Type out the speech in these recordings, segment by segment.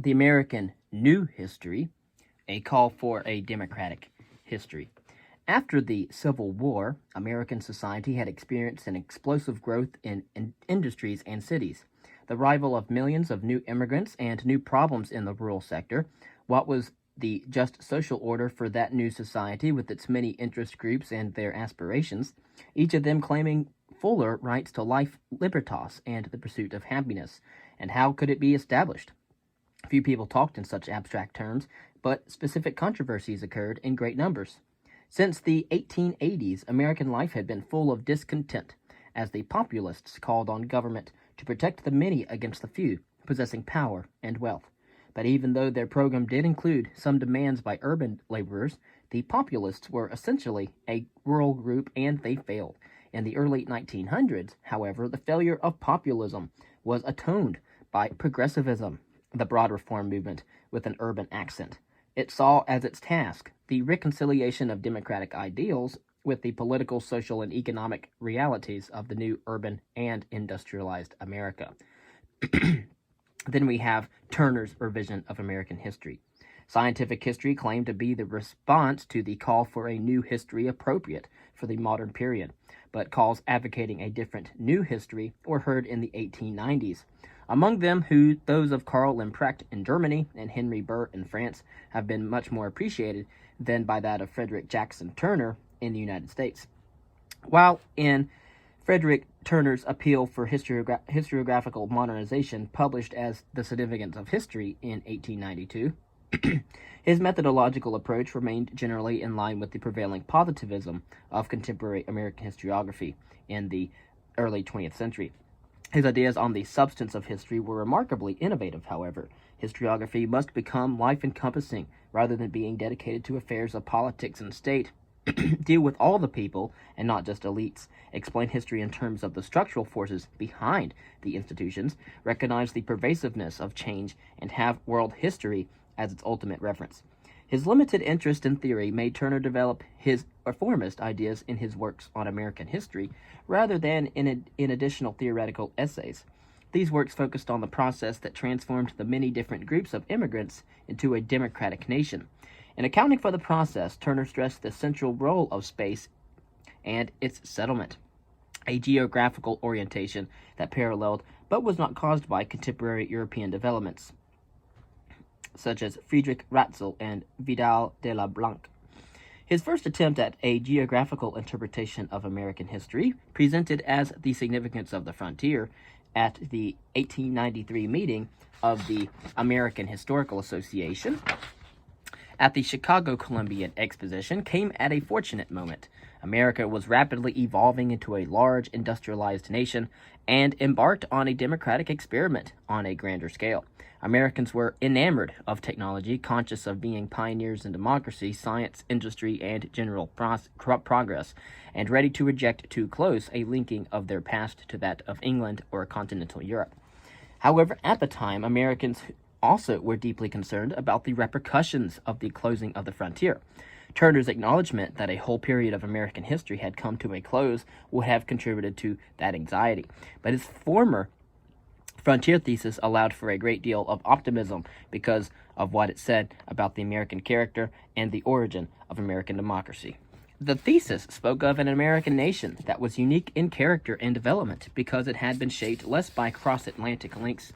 The American New History, a call for a democratic history. After the Civil War, American society had experienced an explosive growth in industries and cities, the arrival of millions of new immigrants and new problems in the rural sector. What was the just social order for that new society with its many interest groups and their aspirations, each of them claiming fuller rights to life, libertas, and the pursuit of happiness? And how could it be established? Few people talked in such abstract terms, but specific controversies occurred in great numbers. Since the 1880s, American life had been full of discontent, as the populists called on government to protect the many against the few, possessing power and wealth. But even though their program did include some demands by urban laborers, the populists were essentially a rural group and they failed. In the early 1900s, however, the failure of populism was atoned by progressivism, the broad reform movement with an urban accent. It saw as its task the reconciliation of democratic ideals with the political, social, and economic realities of the new urban and industrialized America. Then we have Turner's revision of American history. Scientific history claimed to be the response to the call for a new history appropriate for the modern period, but calls advocating a different new history were heard in the 1890s. Among them, those of Karl Limprecht in Germany and Henry Burr in France have been much more appreciated than by that of Frederick Jackson Turner in the United States. While in Frederick Turner's Appeal for Historiographical Modernization, published as The Significance of History in 1892, his methodological approach remained generally in line with the prevailing positivism of contemporary American historiography in the early 20th century. His ideas on the substance of history were remarkably innovative, however. Historiography must become life-encompassing rather than being dedicated to affairs of politics and state. Deal with all the people and not just elites. Explain history in terms of the structural forces behind the institutions. Recognize the pervasiveness of change and have world history as its ultimate reference. His limited interest in theory made Turner develop his reformist ideas in his works on American history rather than in additional theoretical essays. These works focused on the process that transformed the many different groups of immigrants into a democratic nation. In accounting for the process, Turner stressed the central role of space and its settlement, a geographical orientation that paralleled but was not caused by contemporary European developments, such as Friedrich Ratzel and Vidal de la Blanc. His first attempt at a geographical interpretation of American history, presented as The Significance of the Frontier at the 1893 meeting of the American Historical Association at the Chicago Columbian Exposition, came at a fortunate moment. America was rapidly evolving into a large industrialized nation and embarked on a democratic experiment on a grander scale. Americans were enamored of technology, conscious of being pioneers in democracy, science, industry, and general progress, and ready to reject too close a linking of their past to that of England or continental Europe. However, at the time, Americans also were deeply concerned about the repercussions of the closing of the frontier. Turner's acknowledgement that a whole period of American history had come to a close would have contributed to that anxiety. But his former frontier thesis allowed for a great deal of optimism because of what it said about the American character and the origin of American democracy. The thesis spoke of an American nation that was unique in character and development because it had been shaped less by cross-Atlantic links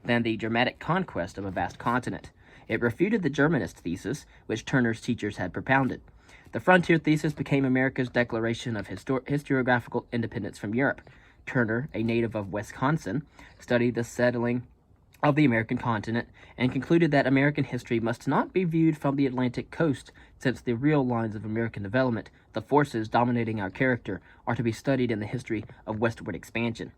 than the dramatic conquest of a vast continent. It refuted the Germanist thesis, which Turner's teachers had propounded. The frontier thesis became America's declaration of historiographical independence from Europe. Turner, a native of Wisconsin, studied the settling of the American continent and concluded that American history must not be viewed from the Atlantic coast, since the real lines of American development, the forces dominating our character, are to be studied in the history of westward expansion.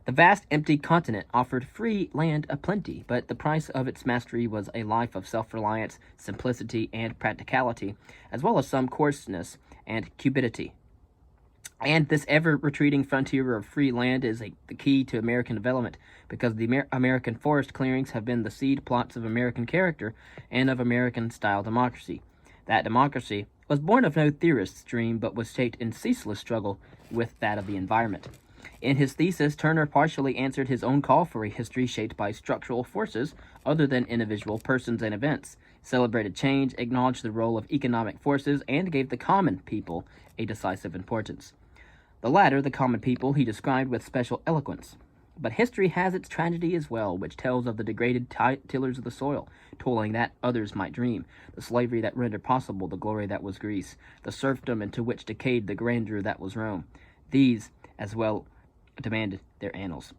The vast empty continent offered free land aplenty, but the price of its mastery was a life of self-reliance, simplicity, and practicality, as well as some coarseness and cupidity. And this ever-retreating frontier of free land is the key to American development, because the American forest clearings have been the seed plots of American character and of American-style democracy. That democracy was born of no theorist's dream, but was shaped in ceaseless struggle with that of the environment. In his thesis, Turner partially answered his own call for a history shaped by structural forces other than individual persons and events, celebrated change, acknowledged the role of economic forces, and gave the common people a decisive importance. The latter, the common people, he described with special eloquence. But history has its tragedy as well, which tells of the degraded tillers of the soil, toiling that others might dream, the slavery that rendered possible the glory that was Greece, the serfdom into which decayed the grandeur that was Rome. These, as well, demanded their annals.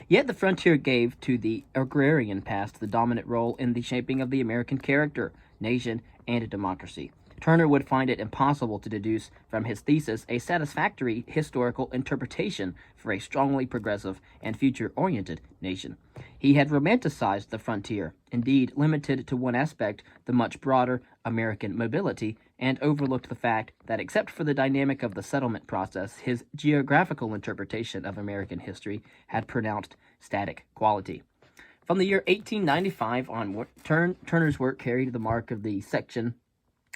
Yet the frontier gave to the agrarian past the dominant role in the shaping of the American character, nation, and democracy. Turner would find it impossible to deduce from his thesis a satisfactory historical interpretation for a strongly progressive and future-oriented nation. He had romanticized the frontier, indeed limited to one aspect, the much broader American mobility, and overlooked the fact that except for the dynamic of the settlement process, his geographical interpretation of American history had pronounced static quality. From the year 1895 onward, Turner's work carried the mark of the section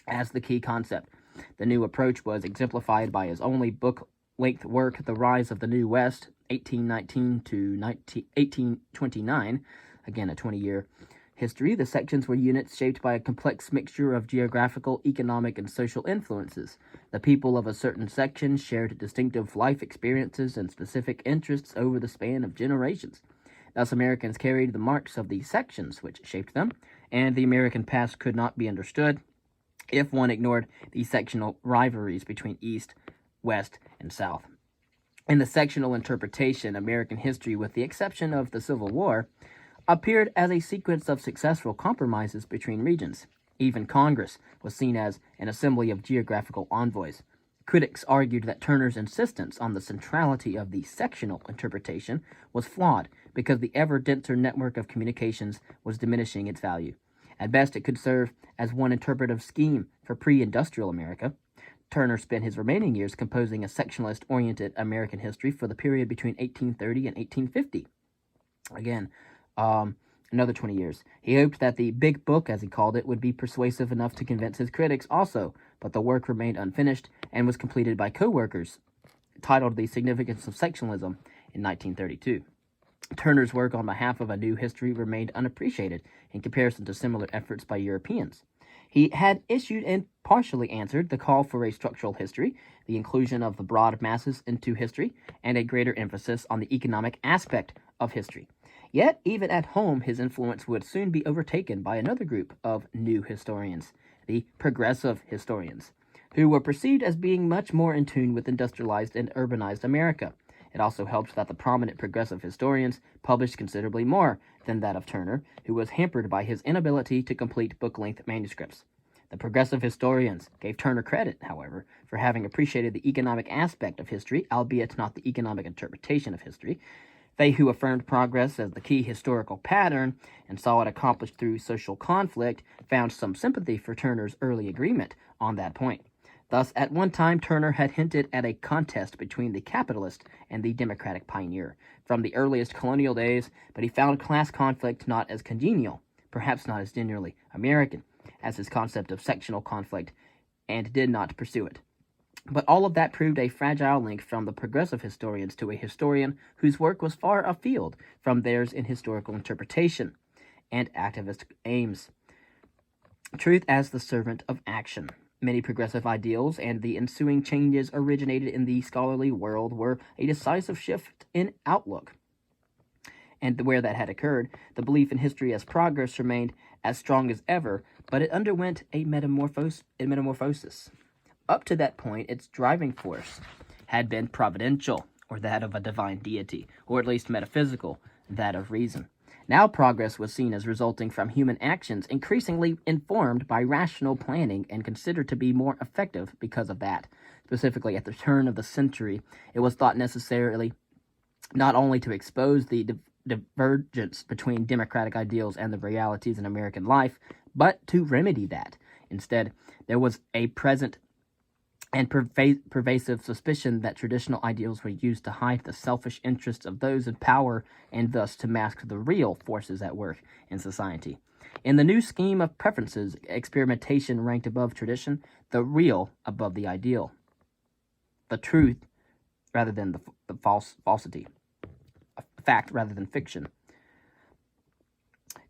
as the key concept. The new approach was exemplified by his only book-length work, The Rise of the New West, 1819 to 1829, again a 20-year history. The sections were units shaped by a complex mixture of geographical, economic, and social influences. The people of a certain section shared distinctive life experiences and specific interests over the span of generations. Thus, Americans carried the marks of the sections which shaped them, and the American past could not be understood if one ignored the sectional rivalries between East, West, and South. In the sectional interpretation, American history, with the exception of the Civil War, appeared as a sequence of successful compromises between regions. Even Congress was seen as an assembly of geographical envoys. Critics argued that Turner's insistence on the centrality of the sectional interpretation was flawed because the ever denser network of communications was diminishing its value. At best, it could serve as one interpretive scheme for pre-industrial America. Turner spent his remaining years composing a sectionalist-oriented American history for the period between 1830 and 1850. Again, another 20 years. He hoped that the Big Book, as he called it, would be persuasive enough to convince his critics also, but the work remained unfinished and was completed by co-workers, titled The Significance of Sectionalism in 1932. Turner's work on behalf of a new history remained unappreciated in comparison to similar efforts by Europeans. He had issued and partially answered the call for a structural history, the inclusion of the broad masses into history, and a greater emphasis on the economic aspect of history. Yet, even at home, his influence would soon be overtaken by another group of new historians, the progressive historians, who were perceived as being much more in tune with industrialized and urbanized America. It also helped that the prominent progressive historians published considerably more than that of Turner, who was hampered by his inability to complete book-length manuscripts. The progressive historians gave Turner credit, however, for having appreciated the economic aspect of history, albeit not the economic interpretation of history. They who affirmed progress as the key historical pattern and saw it accomplished through social conflict found some sympathy for Turner's early agreement on that point. Thus, at one time, Turner had hinted at a contest between the capitalist and the democratic pioneer from the earliest colonial days, but he found class conflict not as congenial, perhaps not as genuinely American, as his concept of sectional conflict, and did not pursue it. But all of that proved a fragile link from the progressive historians to a historian whose work was far afield from theirs in historical interpretation and activist aims. Truth as the servant of action. Many progressive ideals and the ensuing changes originated in the scholarly world were a decisive shift in outlook. And where that had occurred, the belief in history as progress remained as strong as ever, but it underwent a metamorphosis. Up to that point, its driving force had been providential, or that of a divine deity, or at least metaphysical, that of reason. Now progress was seen as resulting from human actions increasingly informed by rational planning and considered to be more effective because of that. Specifically, at the turn of the century, it was thought necessarily not only to expose the divergence between democratic ideals and the realities in American life, but to remedy that. Instead, there was a present and pervasive suspicion that traditional ideals were used to hide the selfish interests of those in power and thus to mask the real forces at work in society. In the new scheme of preferences, experimentation ranked above tradition, the real above the ideal. The truth rather than the falsity, fact rather than fiction.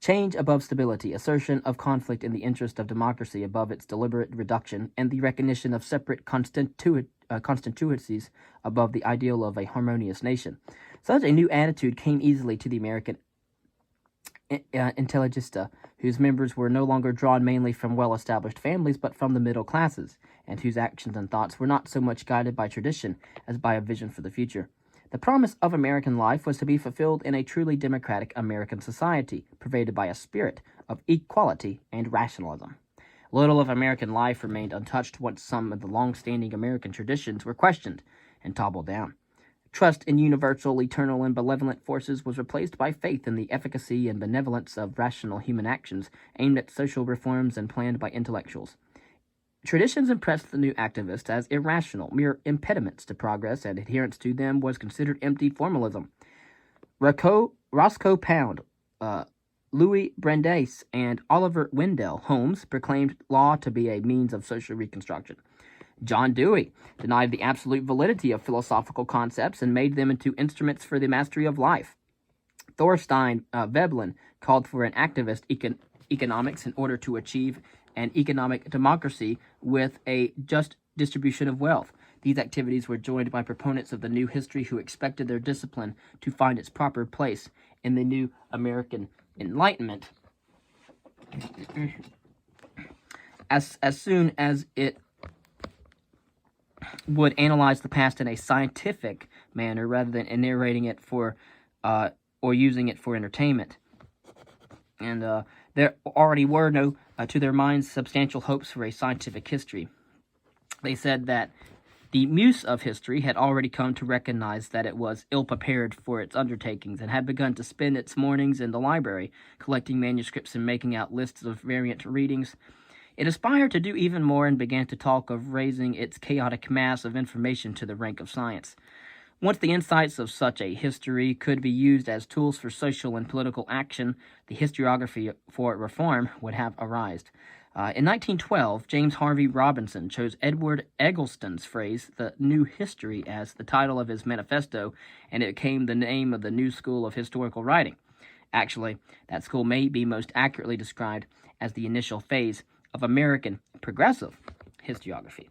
Change above stability, assertion of conflict in the interest of democracy above its deliberate reduction, and the recognition of separate constituencies above the ideal of a harmonious nation. Such a new attitude came easily to the American intelligentsia, whose members were no longer drawn mainly from well-established families but from the middle classes, and whose actions and thoughts were not so much guided by tradition as by a vision for the future. The promise of American life was to be fulfilled in a truly democratic American society, pervaded by a spirit of equality and rationalism. Little of American life remained untouched once some of the long-standing American traditions were questioned and toppled down. Trust in universal, eternal, and benevolent forces was replaced by faith in the efficacy and benevolence of rational human actions aimed at social reforms and planned by intellectuals. Traditions impressed the new activists as irrational, mere impediments to progress, and adherence to them was considered empty formalism. Roscoe Pound, Louis Brandeis, and Oliver Wendell Holmes proclaimed law to be a means of social reconstruction. John Dewey denied the absolute validity of philosophical concepts and made them into instruments for the mastery of life. Thorstein Veblen called for an activist economics in order to achieve an economic democracy with a just distribution of wealth. These activities were joined by proponents of the new history who expected their discipline to find its proper place in the new American Enlightenment as soon as it would analyze the past in a scientific manner rather than narrating it for or using it for entertainment. And there already were no, to their minds, substantial hopes for a scientific history. They said that the muse of history had already come to recognize that it was ill-prepared for its undertakings and had begun to spend its mornings in the library, collecting manuscripts and making out lists of variant readings. It aspired to do even more and began to talk of raising its chaotic mass of information to the rank of science. Once the insights of such a history could be used as tools for social and political action, the historiography for reform would have arisen. In 1912, James Harvey Robinson chose Edward Eggleston's phrase, "the new history," as the title of his manifesto, and it became the name of the new school of historical writing. Actually, that school may be most accurately described as the initial phase of American progressive historiography.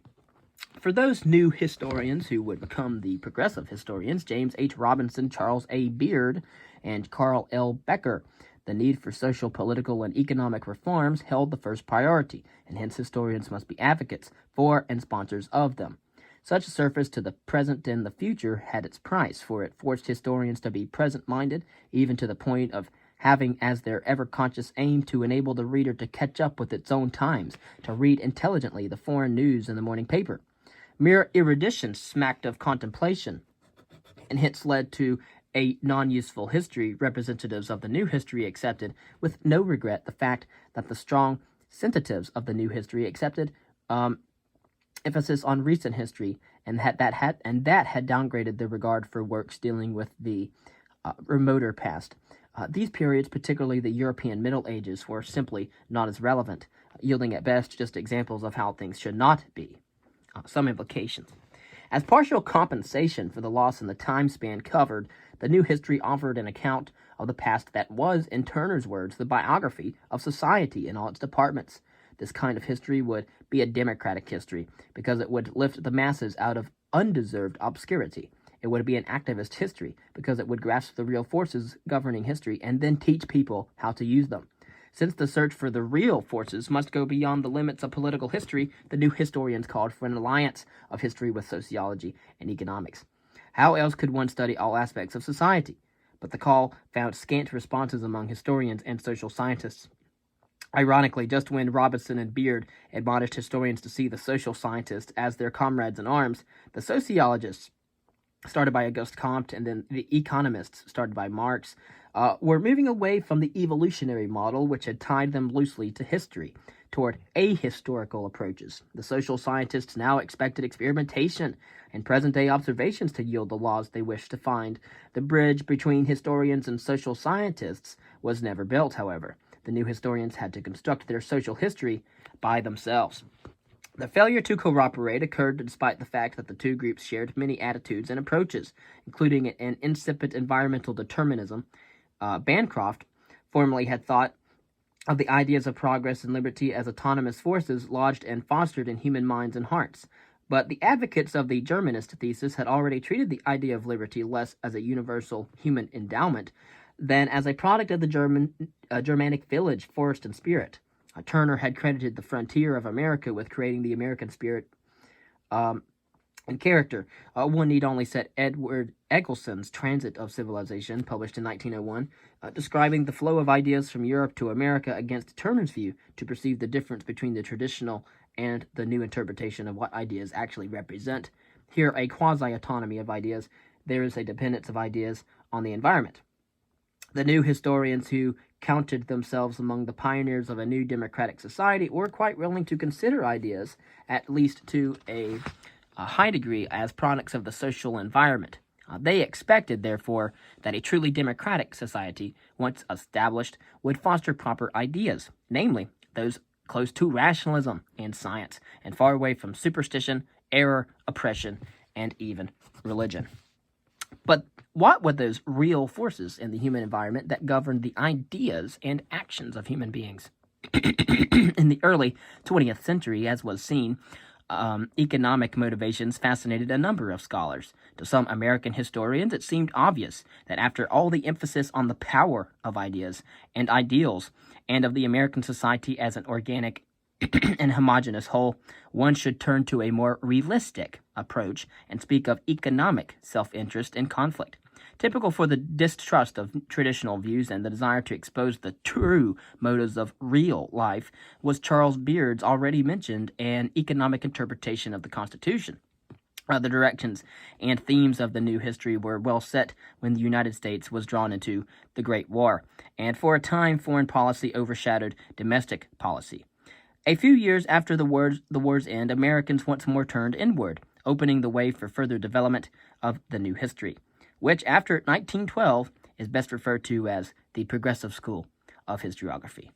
For those new historians who would become the progressive historians, James H. Robinson, Charles A. Beard, and Carl L. Becker, the need for social, political, and economic reforms held the first priority, and hence historians must be advocates for and sponsors of them. Such a service to the present and the future had its price, for it forced historians to be present-minded, even to the point of having as their ever-conscious aim to enable the reader to catch up with its own times, to read intelligently the foreign news in the morning paper. Mere erudition smacked of contemplation, and hence led to a non-useful history. Representatives of the new history accepted with no regret the fact that the strong sensitives of the new history accepted emphasis on recent history, and that had downgraded their regard for works dealing with the remoter past. These periods, particularly the European Middle Ages, were simply not as relevant, yielding at best just examples of how things should not be. Some implications. As partial compensation for the loss in the time span covered, the new history offered an account of the past that was, in Turner's words, the biography of society in all its departments. This kind of history would be a democratic history, because it would lift the masses out of undeserved obscurity. It would be an activist history, because it would grasp the real forces governing history and then teach people how to use them. Since the search for the real forces must go beyond the limits of political history, the new historians called for an alliance of history with sociology and economics. How else could one study all aspects of society? But the call found scant responses among historians and social scientists. Ironically, just when Robinson and Beard admonished historians to see the social scientists as their comrades in arms, the sociologists, started by Auguste Comte, and then the economists, started by Marx, were moving away from the evolutionary model, which had tied them loosely to history, toward ahistorical approaches. The social scientists now expected experimentation and present-day observations to yield the laws they wished to find. The bridge between historians and social scientists was never built, however. The new historians had to construct their social history by themselves. The failure to cooperate occurred despite the fact that the two groups shared many attitudes and approaches, including an insipid environmental determinism. Bancroft formerly had thought of the ideas of progress and liberty as autonomous forces lodged and fostered in human minds and hearts. But the advocates of the Germanist thesis had already treated the idea of liberty less as a universal human endowment than as a product of the Germanic village, forest, and spirit. Turner had credited the frontier of America with creating the American spirit and character. One need only cite Edward Eggleston's Transit of Civilization, published in 1901, describing the flow of ideas from Europe to America against Turner's view to perceive the difference between the traditional and the new interpretation of what ideas actually represent. Here, a quasi-autonomy of ideas, there is a dependence of ideas on the environment. The new historians who counted themselves among the pioneers of a new democratic society were quite willing to consider ideas, at least to a high degree, as products of the social environment. They expected, therefore, that a truly democratic society, once established, would foster proper ideas, namely those close to rationalism and science, and far away from superstition, error, oppression, and even religion. But what were those real forces in the human environment that governed the ideas and actions of human beings? In the early 20th century, as was seen, economic motivations fascinated a number of scholars. To some American historians, it seemed obvious that after all the emphasis on the power of ideas and ideals and of the American society as an organic and homogeneous whole, one should turn to a more realistic approach and speak of economic self-interest and conflict. Typical for the distrust of traditional views and the desire to expose the true motives of real life was Charles Beard's already mentioned an economic interpretation of the Constitution. The directions and themes of the new history were well set when the United States was drawn into the Great War, and for a time foreign policy overshadowed domestic policy. A few years after the war's end, Americans once more turned inward, opening the way for further development of the new history, which after 1912 is best referred to as the Progressive School of Historiography.